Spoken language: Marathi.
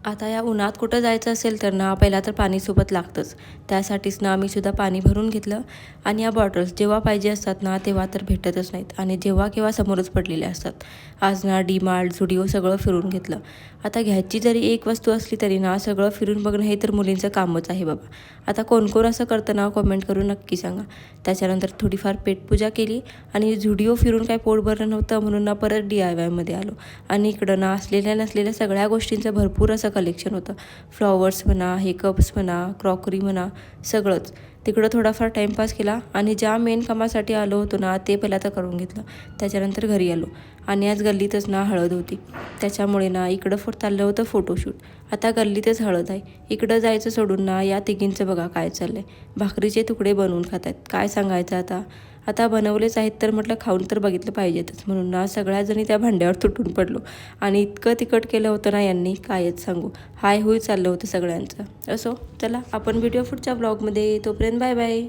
आता या उन्हात कुठं जायचं असेल तर ना पहिला तर पाणीसोबत लागतंच. त्यासाठीच ना आम्हीसुद्धा पाणी भरून घेतलं आणि या बॉटल्स जेव्हा पाहिजे असतात ना तेव्हा तर भेटतच नाहीत आणि जेव्हा केव्हा समोरच पडलेले असतात. आज ना डी-मार्ट, झुडिओ सगळं फिरून घेतलं. आता घ्यायची जरी एक वस्तू असली तरी ना सगळं फिरून बघणं हे तर मुलींचं कामच आहे बाबा. आता कोण कोण असं करतं ना कमेंट करून नक्की सांगा. त्याच्यानंतर थोडीफार पेटपूजा केली आणि झुडिओ फिरून काय पोट भरलं नव्हतं म्हणून ना परत DIYमध्ये आलो आणि इकडं ना असलेल्या नसलेल्या सगळ्या गोष्टींचं भरपूर असं कलेक्शन होतं. फ्लॉवर्स म्हणा, हे कप्स म्हणा, क्रॉकरी म्हणा, सगळंच. तिकडं थोडाफार टाईमपास केला आणि ज्या मेन कामासाठी आलो होतो ना ते पहिला तर करून घेतलं. त्याच्यानंतर घरी आलो आणि आज गल्लीतच ना हळद होती. त्याच्यामुळे ना इकडं चाललं होतं फोटोशूट. आता गल्लीतच हळद आहे. इकडं जायचं सोडून ना या तिघींचं बघा काय चाललंय. भाकरीचे तुकडे बनवून खात आहेत. काय सांगायचं आता. आता बनवलेच आहेत तर म्हटलं खाऊन तर बघितलं पाहिजेतच म्हणून ना सगळ्याजणी त्या भांड्यावर तुटून पडलो आणि इतकं तिखट केलं होतं ना यांनी कायच सांगू. हाय होई चाललं होतं सगळ्यांचं. असो चला आपण व्हिडिओ पुढच्या ब्लॉगमध्ये. तोपर्यंत बाय बाय.